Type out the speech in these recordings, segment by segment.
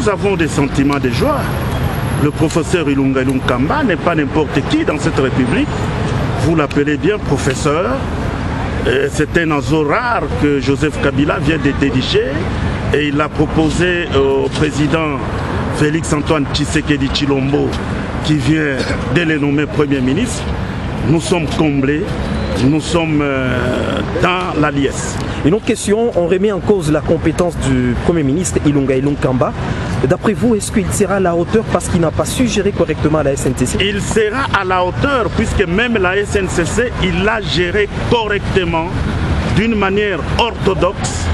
nous avons des sentiments de joie. Le professeur Ilunga Kamba n'est pas n'importe qui dans cette République. Vous l'appelez bien professeur. C'est un oiseau rare que Joseph Kabila vient de dénicher et il a proposé au président Félix-Antoine Tshisekedi Tshilombo qui vient de le nommer Premier ministre. Nous sommes comblés, nous sommes dans la liesse. Une autre question, on remet en cause la compétence du Premier ministre Ilunga Kamba. D'après vous, est-ce qu'il sera à la hauteur parce qu'il n'a pas su gérer correctement la SNCC? Il sera à la hauteur puisque même la SNCC, il l'a géré correctement, d'une manière orthodoxe.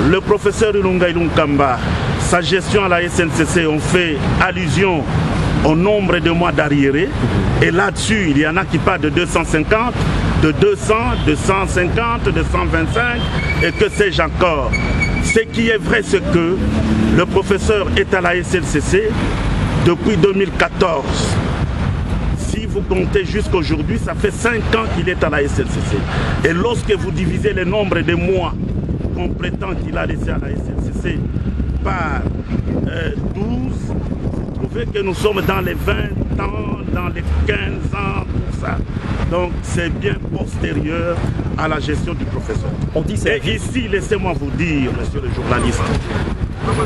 Le professeur Ilunga Kamba, sa gestion à la SNCC, on fait allusion au nombre de mois d'arriérés. Et là-dessus, il y en a qui parlent de 250, de 200, 250, de 125 et que sais-je encore. Ce qui est vrai, c'est que le professeur est à la SNCC depuis 2014. Si vous comptez jusqu'à aujourd'hui, ça fait 5 ans qu'il est à la SNCC. Et lorsque vous divisez le nombre de mois qu'on prétend qu'il a laissé à la SNCC par 12, vous trouvez que nous sommes dans les 20 ans, dans les 15 ans, tout ça. Donc c'est bien postérieur à la gestion du professeur. Et ici, laissez-moi vous dire, monsieur le journaliste,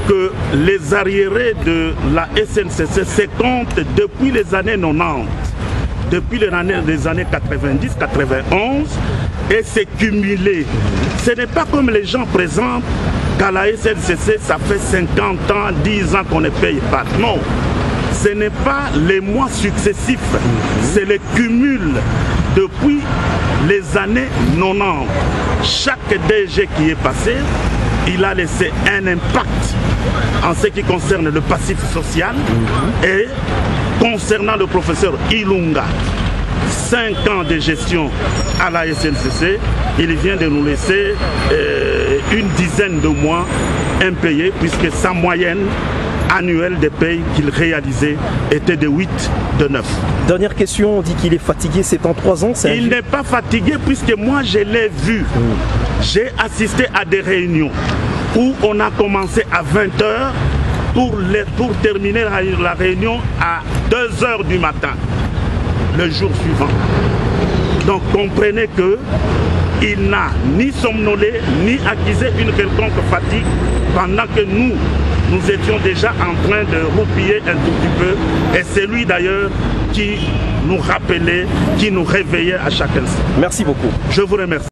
que les arriérés de la SNCC se comptent depuis les années 90, depuis les années 90-91, et c'est cumulé. Ce n'est pas comme les gens présentent qu'à la SNCC, ça fait 50 ans, 10 ans qu'on ne paye pas. Non, ce n'est pas les mois successifs, c'est le cumul depuis les années 90. Chaque DG qui est passé, il a laissé un impact en ce qui concerne le passif social. Et concernant le professeur Ilunga, 5 ans de gestion à la SNCC, il vient de nous laisser une dizaine de mois impayés puisque sa moyenne annuelle de paye qu'il réalisait était de 8, de 9. Dernière question, on dit qu'il est fatigué, c'est en 3 ans. Il n'est pas fatigué puisque moi je l'ai vu. J'ai assisté à des réunions où on a commencé à 20h pour terminer la réunion à 2h du matin, le jour suivant. Donc comprenez que il n'a ni somnolé, ni accusé une quelconque fatigue pendant que nous étions déjà en train de roupiller un tout petit peu. Et c'est lui d'ailleurs qui nous rappelait, qui nous réveillait à chaque instant. Merci beaucoup. Je vous remercie.